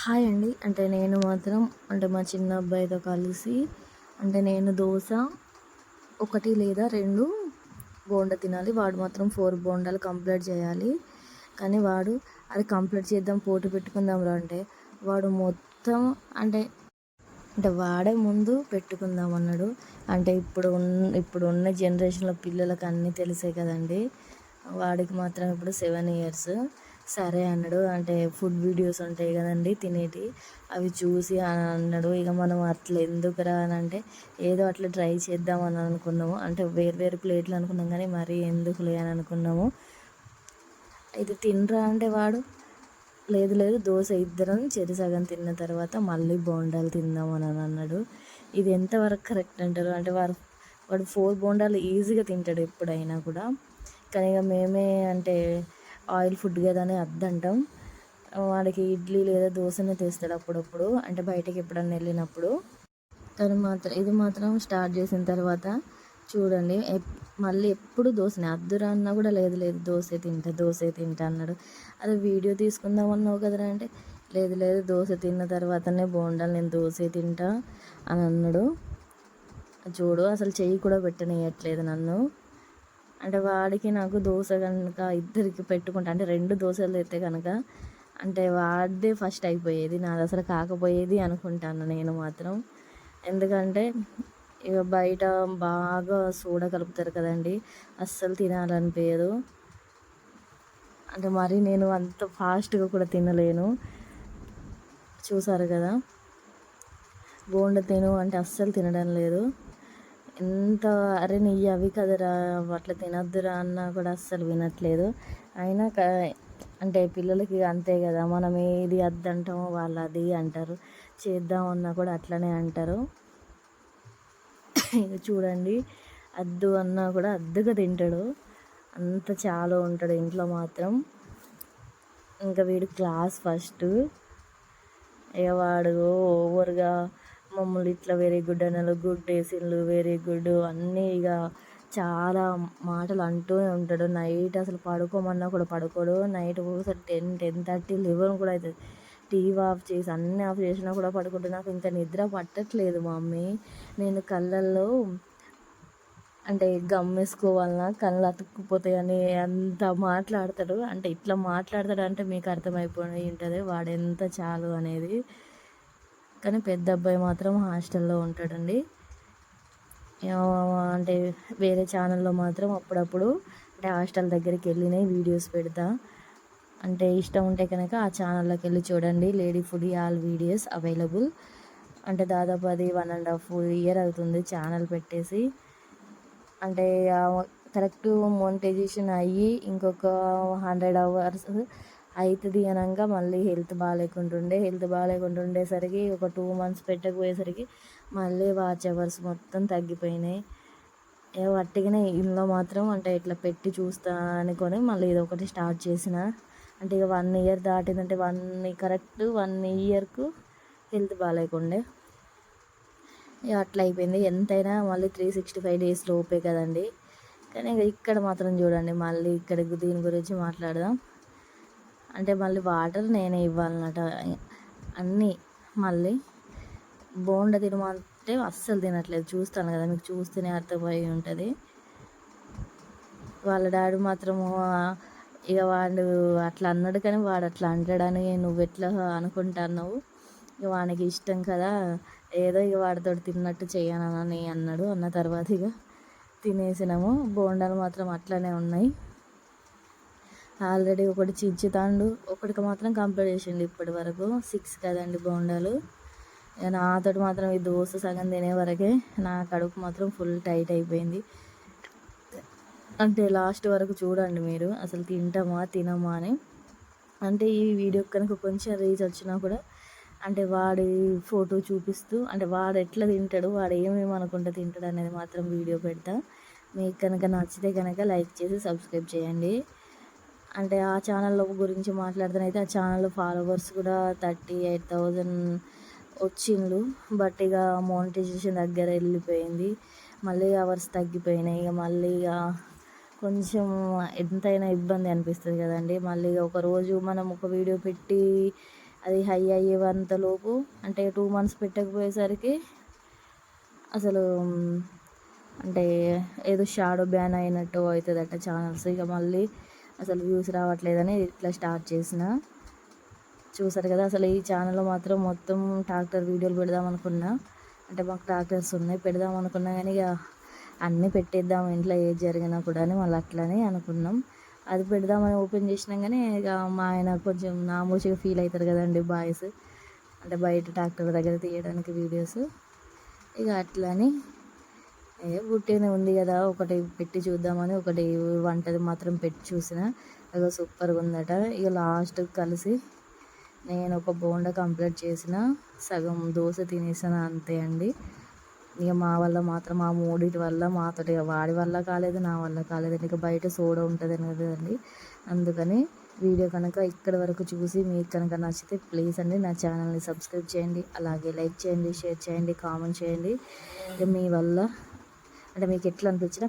Hi అండి. నేను మాత్రం మా చిన్న అబ్బాయితో కలిసి నేను దోస 1 లేదా 2 బోండా తినాలి. వాడు మాత్రం 4 బోండాలు కంప్లీట్ చేయాలి. కానీ వాడు అది కంప్లీట్ చేద్దాం, పోటీ పెట్టుకుందాం రా అంటే వాడు మొత్తం అంటే అంటే వాడే ముందు పెట్టుకుందాం అన్నాడు. ఇప్పుడున్న జనరేషన్‌లో పిల్లలకి అన్నీ తెలిసే కదండీ. వాడికి మాత్రం ఇప్పుడు 7 ఇయర్స్. సరే అన్నాడు. ఫుడ్ వీడియోస్ ఉంటాయి కదండీ తినేటివి, అవి చూసి అన్నాడు. ఇక మనం అట్లా ఎందుకురా అని ఏదో అట్లా ట్రై చేద్దామని అనుకున్నాము. వేరు వేరు ప్లేట్లు అనుకున్నాం కానీ మరీ ఎందుకులే అని అనుకున్నాము. ఇది తినరా అంటే వాడు లేదు లేదు దోశ ఇద్దరం సగం తిన్న తర్వాత మళ్ళీ బోండాలు తిందామని అన్నాడు. ఇది ఎంతవరకు కరెక్ట్ అంటారు? వాడు 4 బోండాలు ఈజీగా తింటాడు ఎప్పుడైనా కూడా. కానీ ఇక మేమే ఆయిల్ ఫుడ్ కదా అని వద్దంటాం. వాడికి ఇడ్లీ లేదా దోశనే తెస్తాడు అప్పుడప్పుడు, బయటకి ఎప్పుడన్నా వెళ్ళినప్పుడు. కానీ ఇది మాత్రం స్టార్ట్ చేసిన తర్వాత చూడండి మళ్ళీ ఎప్పుడు దోశనే. అద్దురా అన్నా కూడా లేదు లేదు దోశే తింటా అన్నాడు. అదే వీడియో తీసుకుందాం అన్నావు కదరా అంటే లేదు లేదు దోశ తిన్న తర్వాతనే బోండాలు, నేను దోశే తింటా అని అన్నాడు. చూడు అసలు చెయ్యి కూడా పెట్టనియట్లేదు నన్ను. వాడికి నాకు దోశ కనుక ఇద్దరికి పెట్టుకుంటా 2 దోశలు తెస్తే కనుక వాడిదే ఫస్ట్ అయిపోయేది, నాది అసలు కాకపోయేది అనుకుంటాను నేను మాత్రం. ఎందుకంటే ఇక బయట బాగా సోడా కలుపుతారు కదండి, అస్సలు తినాలనిపించదు. మరి నేను అంత ఫాస్ట్గా కూడా తినలేను. చూసారు కదా, బోండా తిను అంటే అస్సలు తినడం లేదు. ఎంత అరే నెయ్యి అవి కదరా అట్లా తినద్దురా అన్నా కూడా అస్సలు వినట్లేదు. అయినా పిల్లలకి అంతే కదా, మనం ఏది వద్దంటామో వాళ్ళు అది అంటారు, చేద్దామన్నా కూడా అట్లనే అంటారు. చూడండి అద్దు అన్నా కూడా అద్దుగా తింటాడు, అంత చాలా ఉంటాడు ఇంట్లో మాత్రం. ఇంకా వీడు క్లాస్ ఫస్ట్. ఇక వాడు ఓవర్గా మమ్మల్ని ఇట్లా వెరీ గుడ్ అన్నారు, గుడ్ వేసిండ్లు, వెరీ గుడ్ అన్నీ ఇక చాలా మాటలు అంటూనే ఉంటాడు. నైట్ అసలు పడుకోమన్నా కూడా పడుకోడు. నైట్ ఒకసారి 10:30, 11 కూడా అవుతుంది. టీవీ ఆఫ్ చేసి అన్నీ ఆఫ్ చేసినా కూడా పడుకుంటే నాకు ఇంకా నిద్ర పట్టట్లేదు మమ్మీ, నేను కళ్ళల్లో గమ్ వేసుకోవాలన్నా కళ్ళు అతుక్కుపోతాయని అంత మాట్లాడతాడు. ఇట్లా మాట్లాడతాడు మీకు అర్థమైపోయి ఉంటుంది వాడు ఎంత చాలు అనేది. కానీ పెద్ద అబ్బాయి మాత్రం హాస్టల్లో ఉంటాడండి. వేరే ఛానల్లో మాత్రం అప్పుడప్పుడు హాస్టల్ దగ్గరికి వెళ్ళినాయి వీడియోస్ పెడతా. ఇష్టం ఉంటే కనుక ఆ ఛానల్లోకి వెళ్ళి చూడండి. Lady food all videos available. దాదాపు అది 1.5 year అవుతుంది ఛానల్ పెట్టేసి. కరెక్ట్ మోనిటైజేషన్ అయ్యి ఇంకొక 100 hours అవుతుంది అనగా మళ్ళీ హెల్త్ బాగాలేకుంటుండేసరికి ఒక 2 months పెట్టకపోయేసరికి మళ్ళీ వాచ్ అవర్స్ మొత్తం తగ్గిపోయినాయి. వట్టిగానే ఇంట్లో మాత్రం ఇట్లా పెట్టి చూస్తా అనుకొని మళ్ళీ ఇది ఒకటి స్టార్ట్ చేసిన. ఇక 1 year దాటిందంటే కరెక్ట్ 1 yearకు హెల్త్ బాగాలేకుండే. ఇక అట్లా అయిపోయింది. ఎంతైనా మళ్ళీ 365 days లోపే కదండి. కానీ ఇక్కడ మాత్రం చూడండి, మళ్ళీ ఇక్కడ దీని గురించి మాట్లాడదాం. మళ్ళీ వాటర్ నేనే ఇవ్వాలన్నట అన్నీ. మళ్ళీ బోండా తినమంటే అస్సలు తినట్లేదు. చూస్తాను కదా, మీకు చూస్తేనే అర్థమై ఉంటుంది. వాళ్ళ డాడీ మాత్రము ఇక వాడు అట్లా అన్నాడు కానీ వాడు అట్లా అంటాడని నువ్వు ఎట్లా అనుకుంటున్నావు, ఇక వానికి ఇష్టం కదా ఏదో ఇక వాడితో తిన్నట్టు చేయనని అన్నాడు. అన్న తర్వాత ఇక తినేసినాము. బోండాలు మాత్రం అట్లనే ఉన్నాయి. ఆల్రెడీ ఒకటి చించుతాండు, ఒకటికి మాత్రం కంప్లీట్ చేసిండు ఇప్పటి వరకు. 6 కదండి బోండాలు. నాతోటి మాత్రం ఈ దోశ సగం తినే వరకే నా కడుపు మాత్రం ఫుల్ టైట్ అయిపోయింది. లాస్ట్ వరకు చూడండి మీరు, అసలు తింటామా తినమా అని. ఈ వీడియో కనుక కొంచెం రీచ్ వచ్చినా కూడా వాడి ఫోటో చూపిస్తూ వాడు ఎట్లా తింటాడు, వాడు ఏమేమి అనుకుంటూ తింటాడు అనేది మాత్రం వీడియో పెడతా. మీకు కనుక నచ్చితే కనుక లైక్ చేసి సబ్స్క్రైబ్ చేయండి. ఆ ఛానల్లో గురించి మాట్లాడుతానైతే ఆ ఛానల్లో ఫాలోవర్స్ కూడా 38,000 వచ్చిండ్రు. బట్ ఇక మోనిటైజేషన్ దగ్గర వెళ్ళిపోయింది, మళ్ళీ అవర్స్ తగ్గిపోయినాయి. ఇక మళ్ళీ కొంచెం ఎంతైనా ఇబ్బంది అనిపిస్తుంది కదండి. మళ్ళీ ఒకరోజు మనం ఒక వీడియో పెట్టి అది హై అయ్యేంతలోపు అంటే 2 months పెట్టకపోయేసరికి అసలు అంటే ఏదో షాడో బ్యాన్ అయినట్టు అవుతుందట ఛానల్స్. ఇక మళ్ళీ అసలు వ్యూస్ రావట్లేదని ఇట్లా స్టార్ట్ చేసిన. చూసారు కదా, అసలు ఈ ఛానల్లో మాత్రం మొత్తం ట్రాక్టర్ వీడియోలు పెడదాం అనుకున్నా. అంటే మాకు ట్రాక్టర్స్ ఉన్నాయి, పెడదాం అనుకున్నా కానీ ఇక అన్నీ పెట్టేద్దాం ఇంట్లో ఏది జరిగినా కూడా అని మళ్ళీ అట్లనే అనుకున్నాం. అది పెడదామని ఓపెన్ చేసినాం కానీ ఇక మా ఆయన కొంచెం నామోషిగా ఫీల్ అవుతారు కదండి బాయ్స్, అంటే బయట ట్రాక్టర్ దగ్గర తీయడానికి వీడియోస్. ఇక అట్లని బుట్టినే ఉంది కదా ఒకటి పెట్టి చూద్దామని ఒకటి వంటది మాత్రం పెట్టి చూసిన. అది సూపర్గా ఉందట. ఇక లాస్ట్ కలిసి నేను ఒక బోండా కంప్లీట్ చేసిన, సగం దోశ తినేసాను అంతే అండి. ఇక మా వల్ల మాత్రం ఆ మూడిటి వల్ల మాతోటి వాడి వల్ల కాలేదు, నా వల్ల కాలేదండి. ఇక బయట సోడా ఉంటుంది కదండి, అందుకని వీడియో కనుక ఇక్కడి వరకు చూసి మీకు కనుక నచ్చితే ప్లీజ్ అండి నా ఛానల్ని సబ్స్క్రైబ్ చేయండి, అలాగే లైక్ చేయండి, షేర్ చేయండి, కామెంట్ చేయండి. ఇక మీ వల్ల అంటే మీకు ఎట్లా అనిపించినా